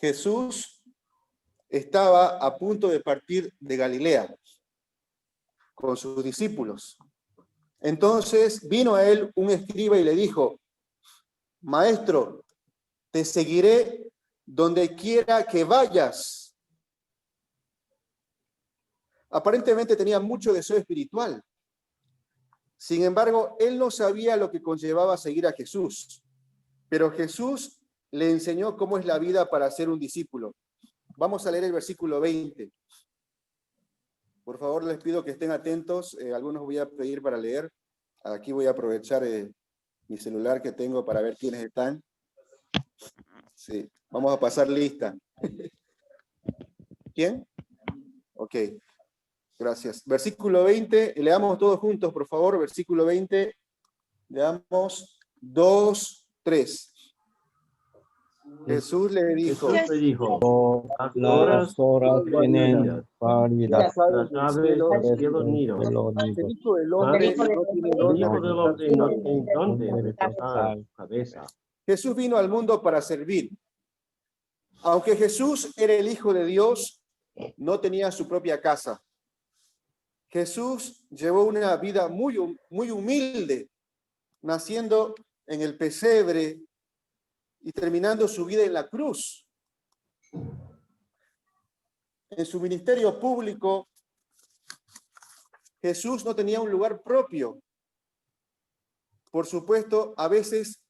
Jesús estaba a punto de partir de Galilea con sus discípulos. Entonces vino a él un escriba y le dijo: Maestro, te seguiré donde quiera que vayas. Aparentemente tenía mucho deseo espiritual. Sin embargo, él no sabía lo que conllevaba seguir a Jesús. Pero Jesús le enseñó cómo es la vida para ser un discípulo. Vamos a leer el versículo 20. Por favor, les pido que estén atentos. Algunos voy a pedir para leer. Aquí voy a aprovechar mi celular que tengo para ver quiénes están. Sí, vamos a pasar lista. ¿Quién? Ok, gracias. Versículo 20, leamos todos juntos, por favor. Versículo 20, leamos 2, 3. Jesús le dijo: Jesús le dijo: las horas vienen pálidas, las aves del cielo nidos. El Hijo del Hombre no tiene El dónde Hijo del recostar Hombre su no cabeza. tiene dónde recostar su cabeza. Jesús vino al mundo para servir. Aunque Jesús era el Hijo de Dios, no tenía su propia casa. Jesús llevó una vida muy humilde, naciendo en el pesebre y terminando su vida en la cruz. En su ministerio público, Jesús no tenía un lugar propio. Por supuesto, a veces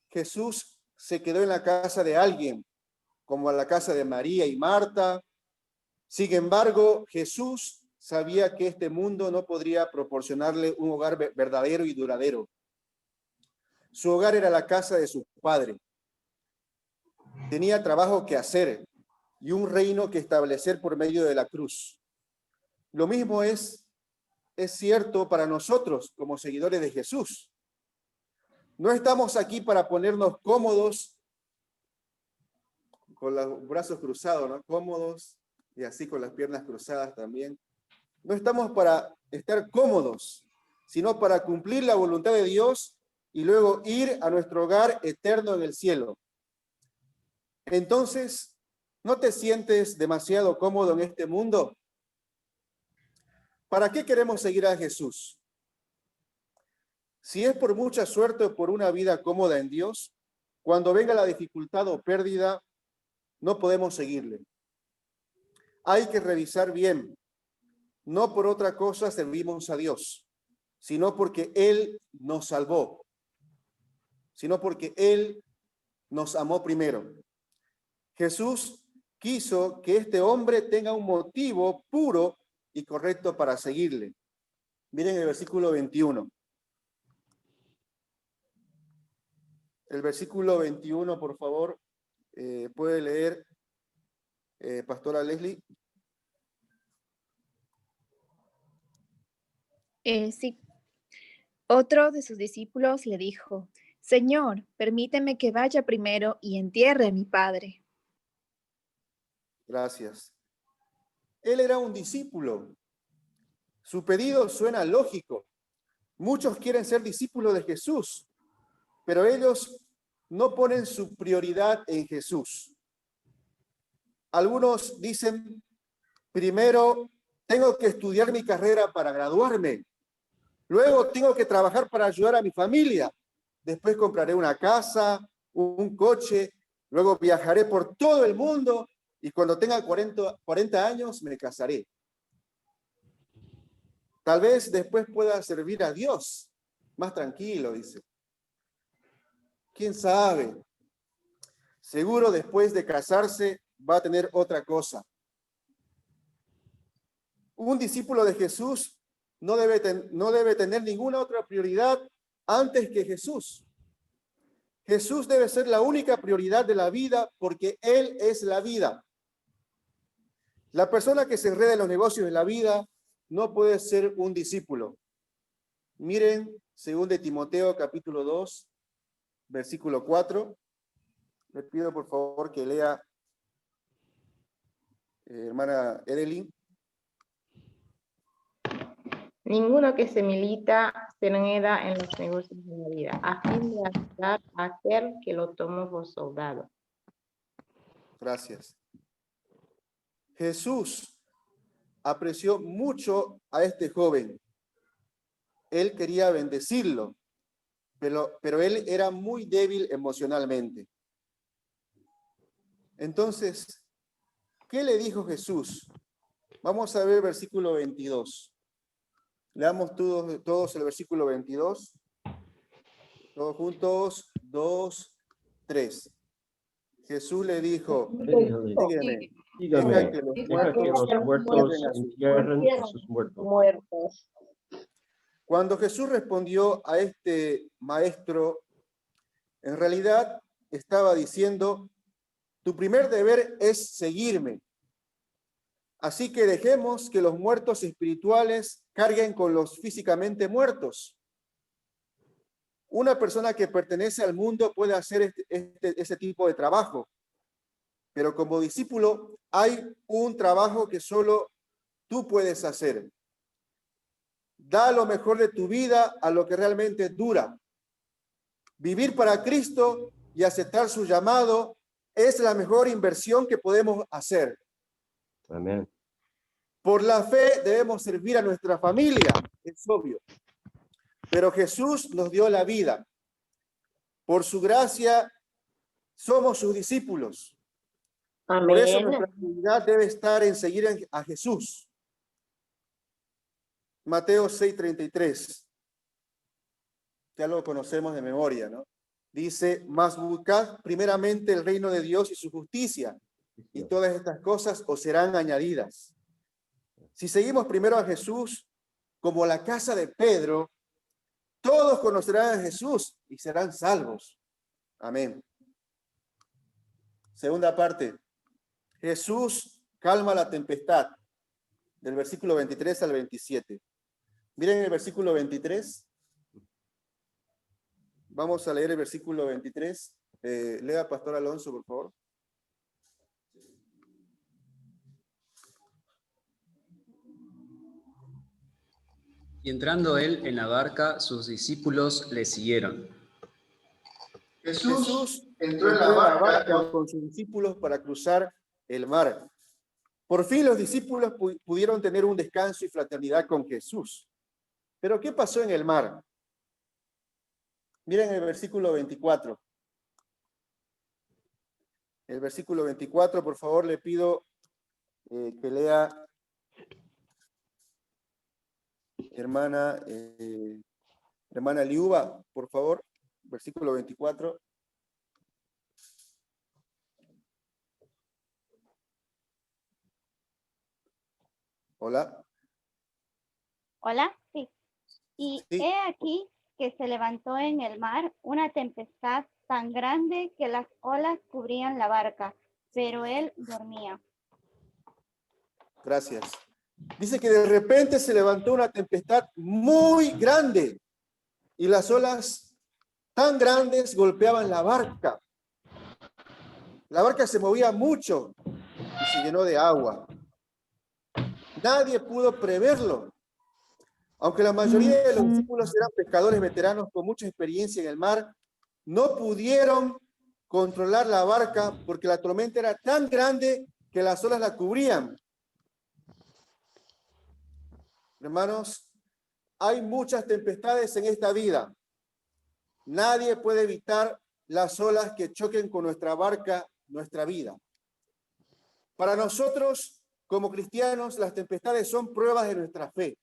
Jesús se quedó en la casa de alguien, como en la casa de María y Marta. Sin embargo, Jesús sabía que este mundo no podría proporcionarle un hogar verdadero y duradero. Su hogar era la casa de su Padre. Tenía trabajo que hacer y un reino que establecer por medio de la cruz. Lo mismo es cierto para nosotros como seguidores de Jesús. No estamos aquí para ponernos cómodos con los brazos cruzados, ¿no? Cómodos y así con las piernas cruzadas también. No estamos para estar cómodos, sino para cumplir la voluntad de Dios y luego ir a nuestro hogar eterno en el cielo. Entonces, ¿no te sientes demasiado cómodo en este mundo? ¿Para qué queremos seguir a Jesús? Si es por mucha suerte o por una vida cómoda en Dios, cuando venga la dificultad o pérdida, no podemos seguirle. Hay que revisar bien. No por otra cosa servimos a Dios, sino porque Él nos salvó, sino porque Él nos amó primero. Jesús quiso que este hombre tenga un motivo puro y correcto para seguirle. Miren el versículo 21. El versículo 21, por favor, puede leer, Pastora Leslie. Sí. Otro de sus discípulos le dijo: Señor, permíteme que vaya primero y entierre a mi padre. Gracias. Él era un discípulo. Su pedido suena lógico. Muchos quieren ser discípulos de Jesús, pero ellos no ponen su prioridad en Jesús. Algunos dicen: primero tengo que estudiar mi carrera para graduarme. Luego tengo que trabajar para ayudar a mi familia. Después compraré una casa, un coche. Luego viajaré por todo el mundo y cuando tenga 40 años me casaré. Tal vez después pueda servir a Dios. Más tranquilo, dice. ¿Quién sabe? Seguro después de casarse va a tener otra cosa. Un discípulo de Jesús no debe tener ninguna otra prioridad antes que Jesús. Jesús debe ser la única prioridad de la vida porque Él es la vida. La persona que se enreda en los negocios de la vida no puede ser un discípulo. Miren, 2 Timoteo capítulo 2, versículo 4. Le pido por favor que lea, hermana Edelyn. Ninguno que se milita se enreda en los negocios de la vida, a fin de ayudar a aquel que lo tomó por soldado. Gracias. Jesús apreció mucho a este joven. Él quería bendecirlo, pero él era muy débil emocionalmente. Entonces, ¿qué le dijo Jesús? Vamos a ver el versículo 22. Leamos todos el versículo 22. Todos juntos, 2, 3. Jesús le dijo, sígueme, deja que los muertos entierren a sus muertos. Cuando Jesús respondió a este maestro, en realidad estaba diciendo, tu primer deber es seguirme. Así que dejemos que los muertos espirituales carguen con los físicamente muertos. Una persona que pertenece al mundo puede hacer ese tipo de trabajo, pero como discípulo hay un trabajo que solo tú puedes hacer. Da lo mejor de tu vida a lo que realmente dura. Vivir para Cristo y aceptar su llamado es la mejor inversión que podemos hacer. Amén. Por la fe debemos servir a nuestra familia, es obvio. Pero Jesús nos dio la vida. Por su gracia somos sus discípulos. Amén. Por eso nuestra prioridad debe estar en seguir a Jesús. Mateo 6:33. Ya lo conocemos de memoria, ¿no? Dice, mas buscad primeramente el reino de Dios y su justicia, y todas estas cosas os serán añadidas. Si seguimos primero a Jesús, como la casa de Pedro, todos conocerán a Jesús y serán salvos. Amén. Segunda parte. Jesús calma la tempestad, del versículo 23 al 27. Miren el versículo 23. Vamos a leer el versículo 23. Lea, Pastor Alonso, por favor. Y entrando él en la barca, sus discípulos le siguieron. Jesús entró en la barca con sus discípulos para cruzar el mar. Por fin los discípulos pudieron tener un descanso y fraternidad con Jesús. Pero ¿qué pasó en el mar? Miren el versículo 24. El versículo 24, por favor, le pido que lea hermana Liuba, por favor, versículo 24. Hola. Hola, sí. Y Sí. he aquí que se levantó en el mar una tempestad tan grande que las olas cubrían la barca, pero él dormía. Gracias. Dice que de repente se levantó una tempestad muy grande y las olas tan grandes golpeaban la barca. La barca se movía mucho y se llenó de agua. Nadie pudo preverlo. Aunque la mayoría de los discípulos eran pescadores veteranos con mucha experiencia en el mar, no pudieron controlar la barca porque la tormenta era tan grande que las olas la cubrían. Hermanos, hay muchas tempestades en esta vida. Nadie puede evitar las olas que choquen con nuestra barca, nuestra vida. Para nosotros, como cristianos, las tempestades son pruebas de nuestra fe.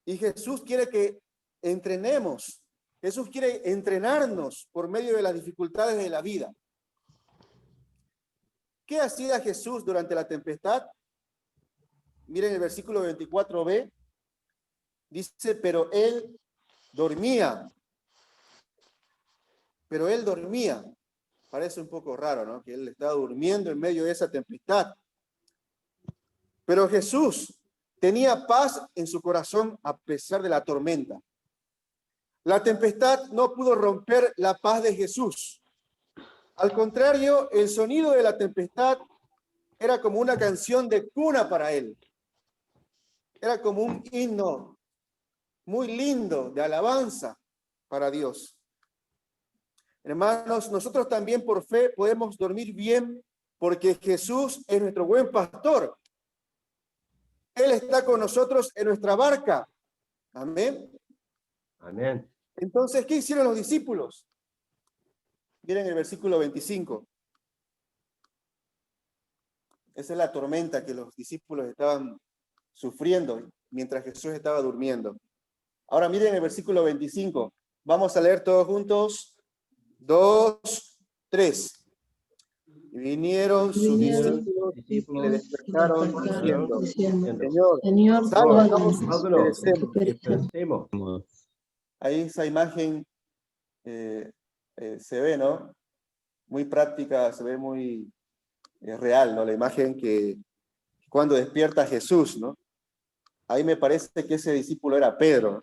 Y Jesús quiere que entrenemos. Jesús quiere entrenarnos por medio de las dificultades de la vida. ¿Qué hacía Jesús durante la tempestad? Miren el versículo 24b. Dice, pero él dormía. Pero él dormía. Parece un poco raro, ¿no? Que él estaba durmiendo en medio de esa tempestad. Pero Jesús tenía paz en su corazón a pesar de la tormenta. La tempestad no pudo romper la paz de Jesús. Al contrario, el sonido de la tempestad era como una canción de cuna para él. Era como un himno muy lindo de alabanza para Dios. Hermanos, nosotros también por fe podemos dormir bien porque Jesús es nuestro buen pastor. Él está con nosotros en nuestra barca. Amén. Amén. Entonces, ¿qué hicieron los discípulos? Miren el versículo 25. Esa es la tormenta que los discípulos estaban sufriendo mientras Jesús estaba durmiendo. Ahora miren el versículo 25. Vamos a leer todos juntos. 2, 3. Y vinieron sus discípulos y le despertaron diciendo, Señor, sálvanos que perecemos. Ahí esa imagen se ve, ¿no? Muy práctica, se ve muy real, ¿no? La imagen que cuando despierta Jesús, ¿no? Ahí me parece que ese discípulo era Pedro.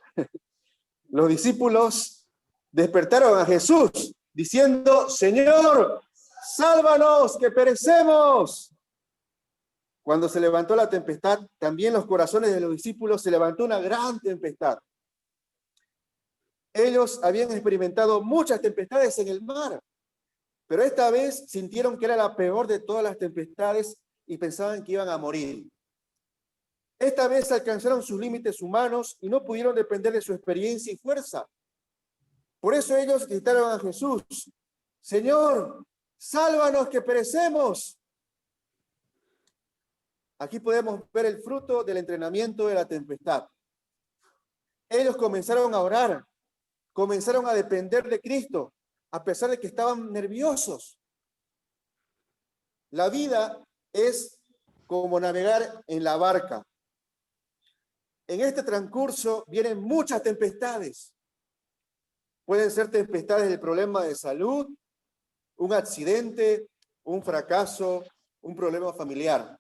Los discípulos despertaron a Jesús diciendo, Señor, sálvanos que perecemos. Cuando se levantó la tempestad, también los corazones de los discípulos se levantó una gran tempestad. Ellos habían experimentado muchas tempestades en el mar, pero esta vez sintieron que era la peor de todas las tempestades y pensaban que iban a morir. Esta vez alcanzaron sus límites humanos y no pudieron depender de su experiencia y fuerza. Por eso ellos gritaron a Jesús, Señor, sálvanos que perecemos. Aquí podemos ver el fruto del entrenamiento de la tempestad. Ellos comenzaron a orar, comenzaron a depender de Cristo, a pesar de que estaban nerviosos. La vida es como navegar en la barca. En este transcurso vienen muchas tempestades. Pueden ser tempestades del problema de salud, un accidente, un fracaso, un problema familiar.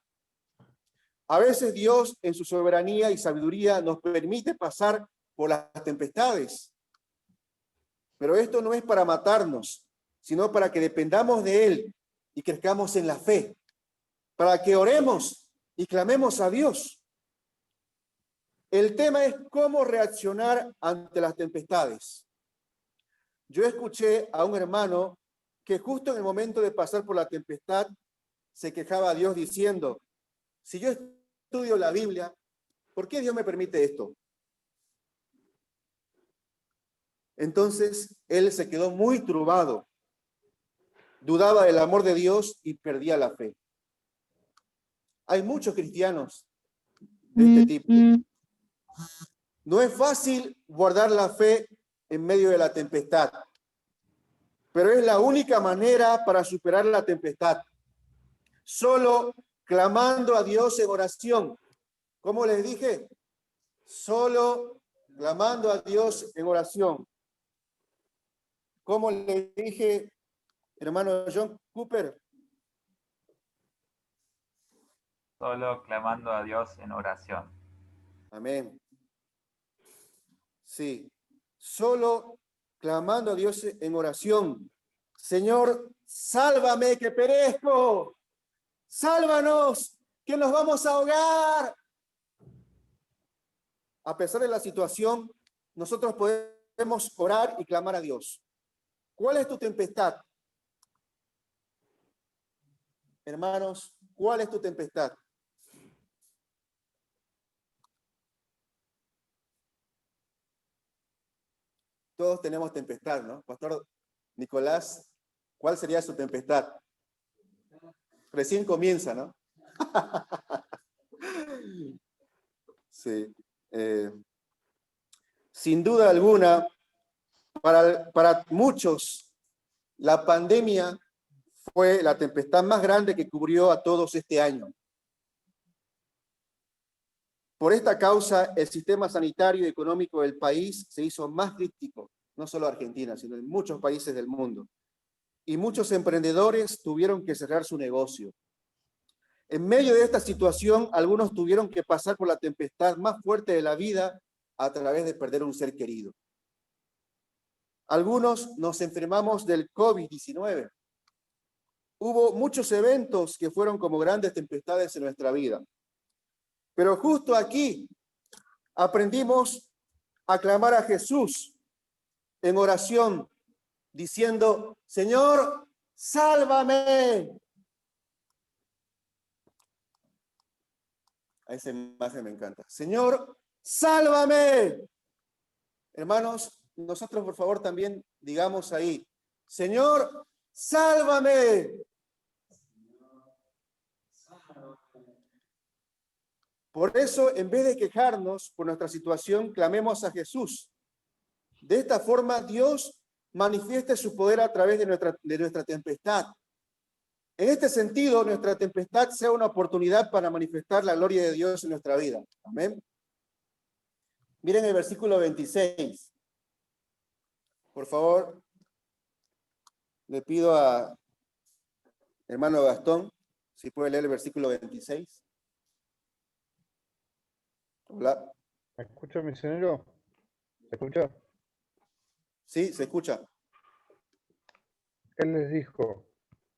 A veces Dios, en su soberanía y sabiduría, nos permite pasar por las tempestades. Pero esto no es para matarnos, sino para que dependamos de Él y crezcamos en la fe, para que oremos y clamemos a Dios. El tema es cómo reaccionar ante las tempestades. Yo escuché a un hermano que justo en el momento de pasar por la tempestad se quejaba a Dios diciendo, si yo estudio la Biblia, ¿por qué Dios me permite esto? Entonces él se quedó muy turbado, dudaba del amor de Dios y perdía la fe. Hay muchos cristianos de este tipo. No es fácil guardar la fe en medio de la tempestad, pero es la única manera para superar la tempestad. Solo clamando a Dios en oración. ¿Cómo les dije? Solo clamando a Dios en oración. ¿Cómo le dije, hermano John Cooper? Solo clamando a Dios en oración. Amén. Sí, solo clamando a Dios en oración. Señor, sálvame que perezco. Sálvanos que nos vamos a ahogar. A pesar de la situación, nosotros podemos orar y clamar a Dios. ¿Cuál es tu tempestad? Hermanos, ¿cuál es tu tempestad? Todos tenemos tempestad, ¿no? Pastor Nicolás, ¿cuál sería su tempestad? Recién comienza, ¿no? Sí. Sin duda alguna, para muchos, la pandemia fue la tempestad más grande que cubrió a todos este año. Por esta causa, el sistema sanitario y económico del país se hizo más crítico, no solo Argentina, sino en muchos países del mundo. Y muchos emprendedores tuvieron que cerrar su negocio. En medio de esta situación, algunos tuvieron que pasar por la tempestad más fuerte de la vida a través de perder un ser querido. Algunos nos enfermamos del COVID-19. Hubo muchos eventos que fueron como grandes tempestades en nuestra vida. Pero justo aquí aprendimos a clamar a Jesús en oración, diciendo, Señor, sálvame. A esa imagen me encanta. Señor, sálvame. Hermanos, nosotros por favor también digamos ahí, Señor, sálvame. Por eso, en vez de quejarnos por nuestra situación, clamemos a Jesús. De esta forma, Dios manifieste su poder a través de nuestra tempestad. En este sentido, nuestra tempestad sea una oportunidad para manifestar la gloria de Dios en nuestra vida. Amén. Miren el versículo 26. Por favor, le pido a hermano Gastón, si puede leer el versículo 26. Hola. ¿Me escucha, misionero? ¿Se escucha? Sí, se escucha. Él les dijo,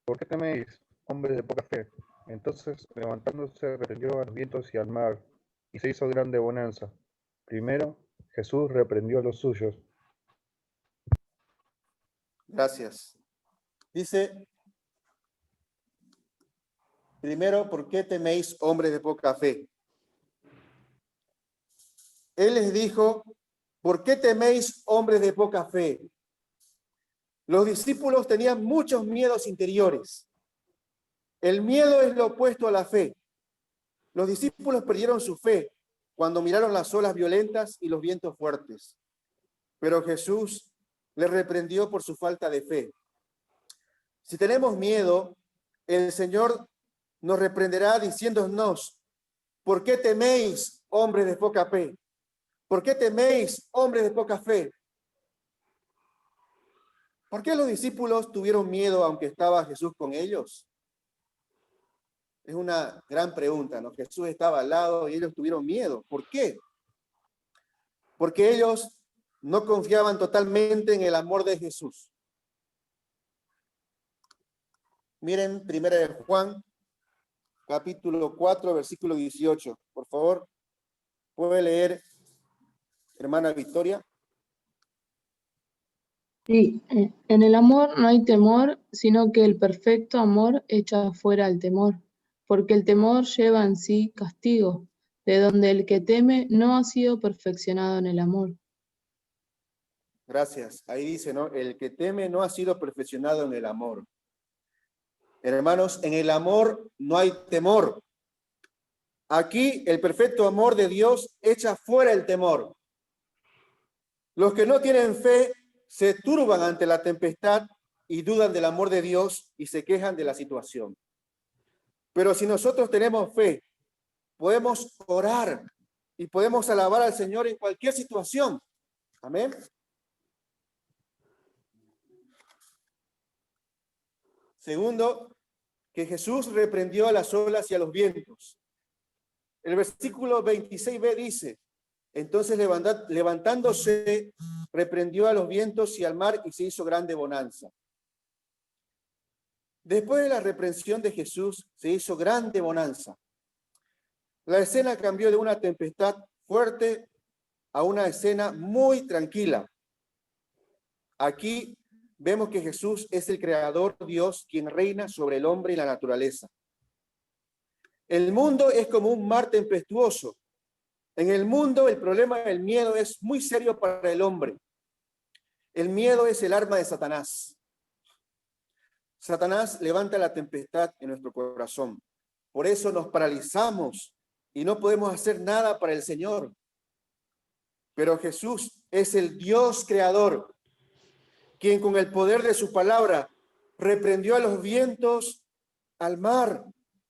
¿por qué teméis, hombres de poca fe? Entonces, levantándose, reprendió a los vientos y al mar, y se hizo grande bonanza. Primero, Jesús reprendió a los suyos. Gracias. Dice, primero, ¿por qué teméis, hombres de poca fe? Él les dijo, ¿por qué teméis, hombres de poca fe? Los discípulos tenían muchos miedos interiores. El miedo es lo opuesto a la fe. Los discípulos perdieron su fe cuando miraron las olas violentas y los vientos fuertes. Pero Jesús les reprendió por su falta de fe. Si tenemos miedo, el Señor nos reprenderá diciéndonos, ¿por qué teméis, hombres de poca fe? ¿Por qué teméis, hombres de poca fe? ¿Por qué los discípulos tuvieron miedo aunque estaba Jesús con ellos? Es una gran pregunta, ¿no? Jesús estaba al lado y ellos tuvieron miedo. ¿Por qué? Porque ellos no confiaban totalmente en el amor de Jesús. Miren, 1 de Juan, capítulo 4, versículo 18. Por favor, ¿puede leer, hermana Victoria? Sí, en el amor no hay temor, sino que el perfecto amor echa fuera el temor, porque el temor lleva en sí castigo, de donde el que teme no ha sido perfeccionado en el amor. Gracias. Ahí dice, ¿no? El que teme no ha sido perfeccionado en el amor. Hermanos, en el amor no hay temor. Aquí el perfecto amor de Dios echa fuera el temor. Los que no tienen fe se turban ante la tempestad y dudan del amor de Dios y se quejan de la situación. Pero si nosotros tenemos fe, podemos orar y podemos alabar al Señor en cualquier situación. Amén. Segundo, que Jesús reprendió a las olas y a los vientos. El versículo 26b dice, entonces levantándose, reprendió a los vientos y al mar y se hizo grande bonanza. Después de la reprensión de Jesús, se hizo grande bonanza. La escena cambió de una tempestad fuerte a una escena muy tranquila. Aquí vemos que Jesús es el creador Dios quien reina sobre el hombre y la naturaleza. El mundo es como un mar tempestuoso. En el mundo el problema del miedo es muy serio para el hombre. El miedo es el arma de Satanás. Satanás levanta la tempestad en nuestro corazón. Por eso nos paralizamos y no podemos hacer nada para el Señor. Pero Jesús es el Dios creador, quien con el poder de su palabra reprendió a los vientos, al mar,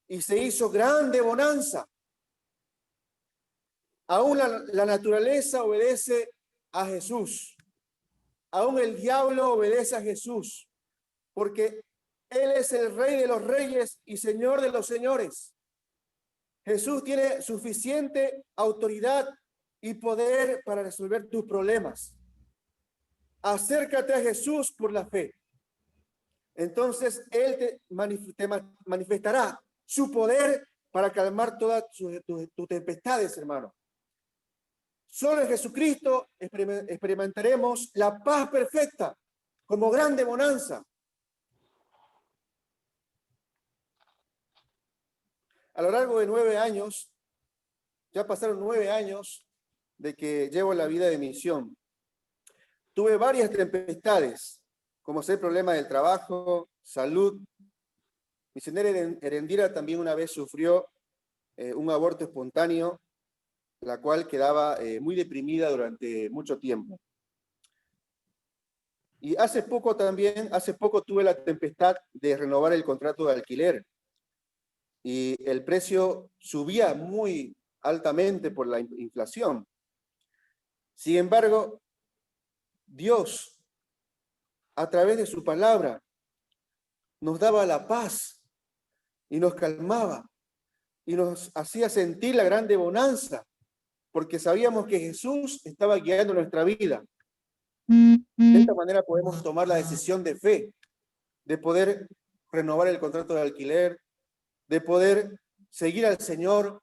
y se hizo grande bonanza. Aún la naturaleza obedece a Jesús. Aún el diablo obedece a Jesús, porque Él es el Rey de los reyes y Señor de los señores. Jesús tiene suficiente autoridad y poder para resolver tus problemas. Acércate a Jesús por la fe. Entonces Él te manifestará su poder para calmar todas tus tempestades, hermano. Solo en Jesucristo experimentaremos la paz perfecta como grande bonanza. A lo largo de 9 años, Ya pasaron 9 años de que llevo la vida de misión. Tuve varias tempestades, como ser problema del trabajo, salud. Misionera Erendira también una vez sufrió un aborto espontáneo, la cual quedaba muy deprimida durante mucho tiempo. Y hace poco tuve la tempestad de renovar el contrato de alquiler. Y el precio subía muy altamente por la inflación. Sin embargo, Dios, a través de su palabra, nos daba la paz y nos calmaba y nos hacía sentir la grande bonanza, porque sabíamos que Jesús estaba guiando nuestra vida. De esta manera podemos tomar la decisión de fe, de poder renovar el contrato de alquiler, de poder seguir al Señor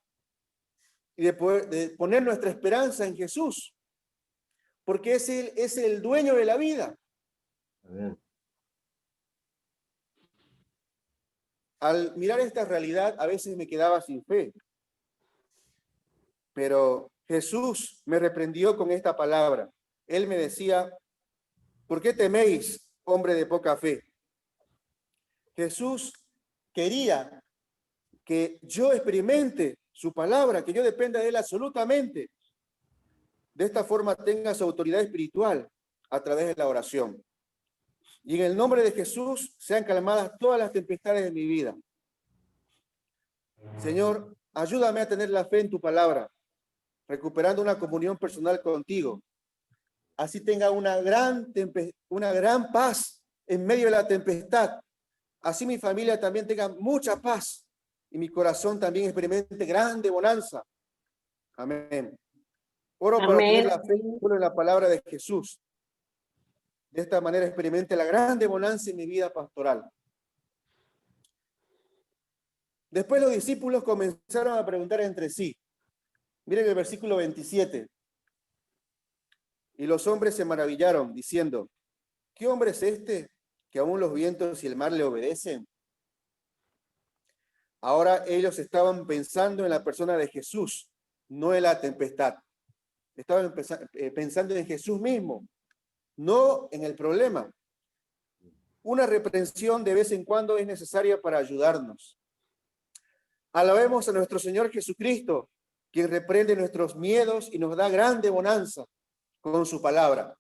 y de poner nuestra esperanza en Jesús, porque Él es el dueño de la vida. Amén. Al mirar esta realidad, a veces me quedaba sin fe, pero Jesús me reprendió con esta palabra. Él me decía, ¿por qué teméis, hombre de poca fe? Jesús quería que yo experimente su palabra, que yo dependa de él absolutamente. De esta forma tenga su autoridad espiritual a través de la oración. Y en el nombre de Jesús sean calmadas todas las tempestades de mi vida. Señor, ayúdame a tener la fe en tu palabra, recuperando una comunión personal contigo. Así tenga una gran paz en medio de la tempestad. Así mi familia también tenga mucha paz y mi corazón también experimente grande bonanza. Amén. Oro para tener la fe solo en la palabra de Jesús. De esta manera experimente la grande bonanza en mi vida pastoral. Después los discípulos comenzaron a preguntar entre sí. Miren el versículo 27. Y los hombres se maravillaron, diciendo, ¿qué hombre es este que aún los vientos y el mar le obedecen? Ahora ellos estaban pensando en la persona de Jesús, no en la tempestad. Estaban pensando en Jesús mismo, no en el problema. Una reprensión de vez en cuando es necesaria para ayudarnos. Alabemos a nuestro Señor Jesucristo, quien reprende nuestros miedos y nos da grande bonanza con su palabra.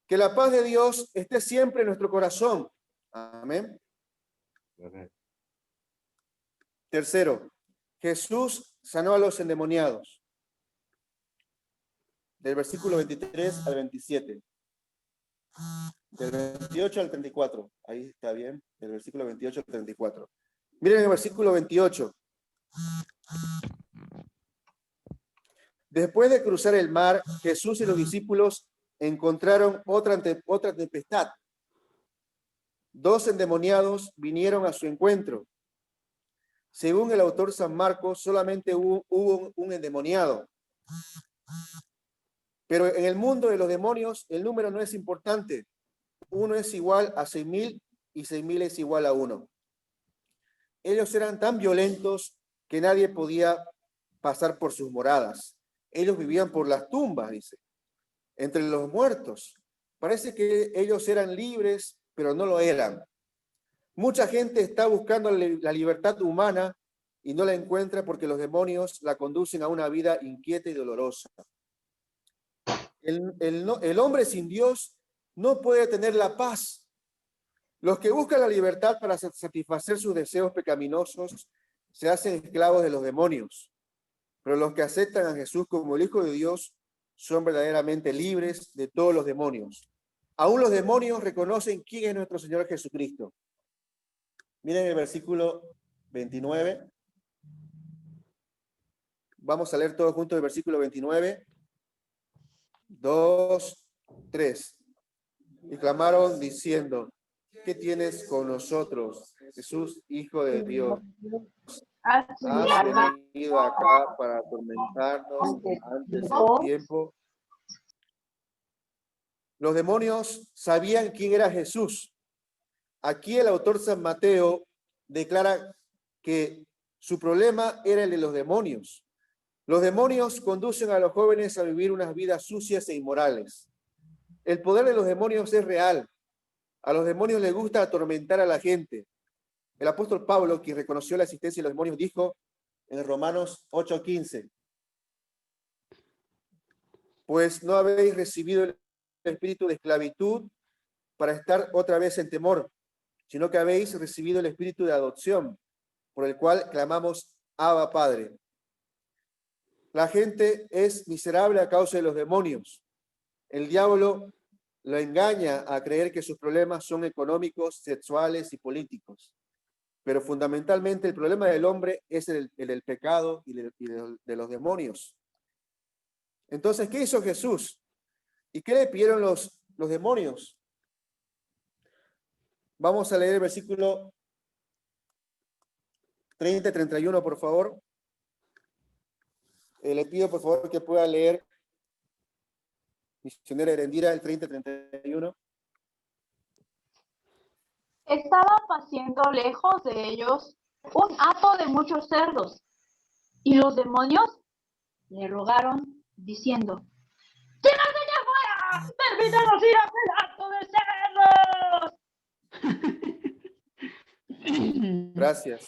Que la paz de Dios esté siempre en nuestro corazón. Amén. Amén. Tercero, Jesús sanó a los endemoniados. Del versículo 23 al 27. Del 28 al 34. Ahí está bien. Del versículo 28 al 34. Miren el versículo 28. Después de cruzar el mar, Jesús y los discípulos encontraron otra tempestad. 2 endemoniados vinieron a su encuentro. Según el autor San Marcos, solamente hubo un endemoniado. Pero en el mundo de los demonios, el número no es importante. 1 es igual a 6.000 y 6.000 es igual a 1. Ellos eran tan violentos que nadie podía pasar por sus moradas. Ellos vivían por las tumbas, dice, entre los muertos. Parece que ellos eran libres, pero no lo eran. Mucha gente está buscando la libertad humana y no la encuentra porque los demonios la conducen a una vida inquieta y dolorosa. El hombre sin Dios no puede tener la paz. Los que buscan la libertad para satisfacer sus deseos pecaminosos se hacen esclavos de los demonios. Pero los que aceptan a Jesús como el Hijo de Dios son verdaderamente libres de todos los demonios. Aún los demonios reconocen quién es nuestro Señor Jesucristo. Miren el versículo 29. Vamos a leer todos juntos el versículo 29. 2, 3. Y clamaron diciendo, ¿qué tienes con nosotros, Jesús, Hijo de Dios? ¿Has venido acá para atormentarnos antes del tiempo? Los demonios sabían quién era Jesús. Aquí el autor San Mateo declara que su problema era el de los demonios. Los demonios conducen a los jóvenes a vivir unas vidas sucias e inmorales. El poder de los demonios es real. A los demonios les gusta atormentar a la gente. El apóstol Pablo, quien reconoció la existencia de los demonios, dijo en Romanos 8:15, pues no habéis recibido el espíritu de esclavitud para estar otra vez en temor, sino que habéis recibido el espíritu de adopción, por el cual clamamos, Abba, Padre. La gente es miserable a causa de los demonios. El diablo lo engaña a creer que sus problemas son económicos, sexuales y políticos. Pero fundamentalmente el problema del hombre es el del pecado y de los demonios. Entonces, ¿qué hizo Jesús? ¿Y qué le pidieron los demonios? Vamos a leer el versículo 30-31, por favor. Le pido, por favor, que pueda leer misionera Erendira, el 30-31. Estaba paciendo lejos de ellos un hato de muchos cerdos, y los demonios le rogaron, diciendo, ¡tírate allá afuera! ¡Permítanos ir a el hato de cerdos! Gracias.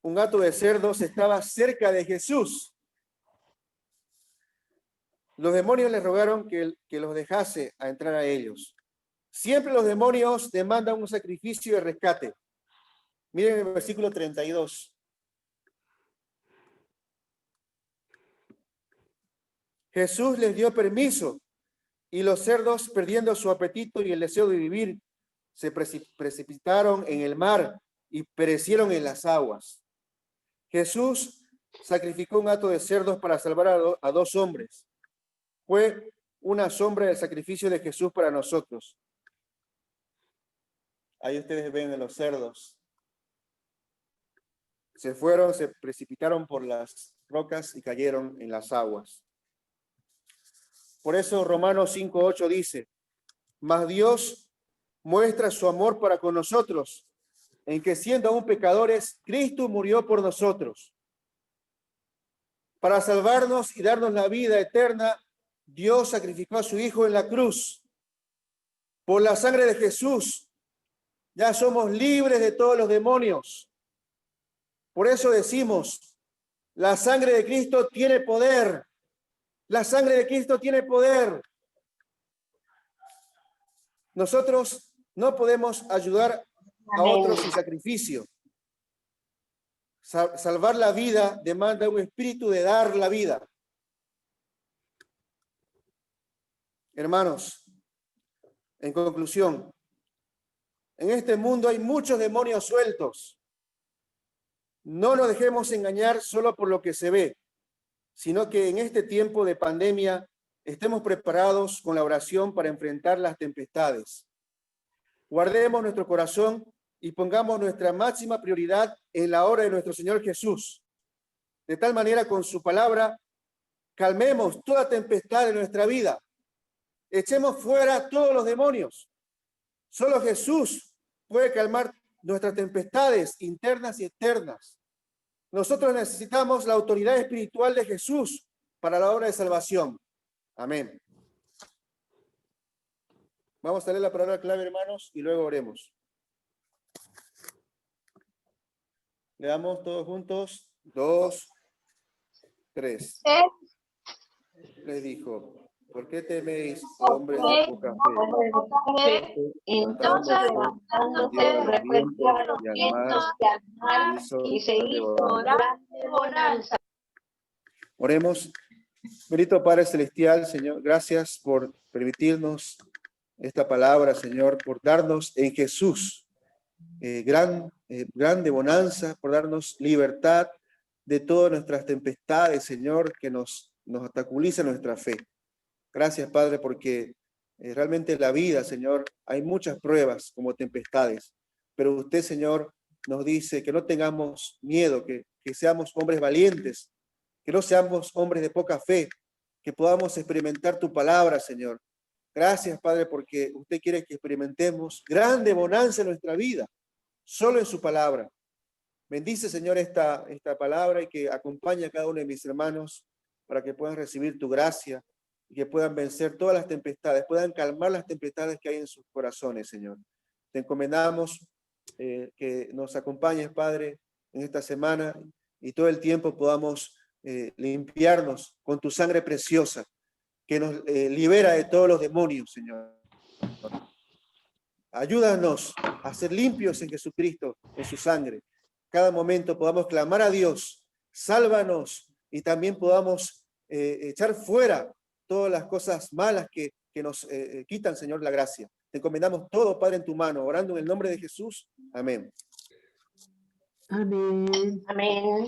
Un hato de cerdos estaba cerca de Jesús. Los demonios le rogaron que los dejase a entrar a ellos. Siempre los demonios demandan un sacrificio de rescate. Miren el versículo 32. Jesús les dio permiso y los cerdos, perdiendo su apetito y el deseo de vivir, se precipitaron en el mar y perecieron en las aguas. Jesús sacrificó un hato de cerdos para salvar a dos hombres. Fue una sombra del sacrificio de Jesús para nosotros. Ahí ustedes ven a los cerdos. Se fueron, se precipitaron por las rocas y cayeron en las aguas. Por eso Romanos 5:8 dice, mas Dios muestra su amor para con nosotros, en que siendo aún pecadores, Cristo murió por nosotros. Para salvarnos y darnos la vida eterna, Dios sacrificó a su Hijo en la cruz. Por la sangre de Jesús, ya somos libres de todos los demonios. Por eso decimos, la sangre de Cristo tiene poder. La sangre de Cristo tiene poder. Nosotros no podemos ayudar a otros sin sacrificio. Salvar la vida demanda un espíritu de dar la vida. Hermanos, en conclusión, en este mundo hay muchos demonios sueltos. No nos dejemos engañar solo por lo que se ve, sino que en este tiempo de pandemia estemos preparados con la oración para enfrentar las tempestades. Guardemos nuestro corazón y pongamos nuestra máxima prioridad en la obra de nuestro Señor Jesús. De tal manera, con su palabra, calmemos toda tempestad de nuestra vida. Echemos fuera todos los demonios. Solo Jesús puede calmar nuestras tempestades internas y externas. Nosotros necesitamos la autoridad espiritual de Jesús para la obra de salvación. Amén. Vamos a leer la palabra clave, hermanos, y luego oremos. Leamos todos juntos. 2, 3. Les dijo, ¿por qué teméis, hombres de poca fe? Entonces, levantándose, reprendió a los vientos y al mar, y se hizo grande bonanza. Oremos. Bendito Padre Celestial, Señor, gracias por permitirnos esta palabra, Señor, por darnos en Jesús grande bonanza, por darnos libertad de todas nuestras tempestades, Señor, que nos obstaculizan nuestra fe. Gracias, Padre, porque realmente en la vida, Señor, hay muchas pruebas como tempestades, pero usted, Señor, nos dice que no tengamos miedo, que seamos hombres valientes, que no seamos hombres de poca fe, que podamos experimentar tu palabra, Señor. Gracias, Padre, porque usted quiere que experimentemos grande bonanza en nuestra vida, solo en su palabra. Bendice, Señor, esta palabra y que acompañe a cada uno de mis hermanos para que puedan recibir tu gracia y que puedan vencer todas las tempestades, puedan calmar las tempestades que hay en sus corazones, Señor. Te encomendamos que nos acompañes, Padre, en esta semana y todo el tiempo podamos limpiarnos con tu sangre preciosa que nos libera de todos los demonios, Señor. Ayúdanos a ser limpios en Jesucristo, en su sangre. Cada momento podamos clamar a Dios, sálvanos, y también podamos echar fuera todas las cosas malas que nos quitan, Señor, la gracia. Te encomendamos todo, Padre, en tu mano, orando en el nombre de Jesús. Amén. Amén. Amén.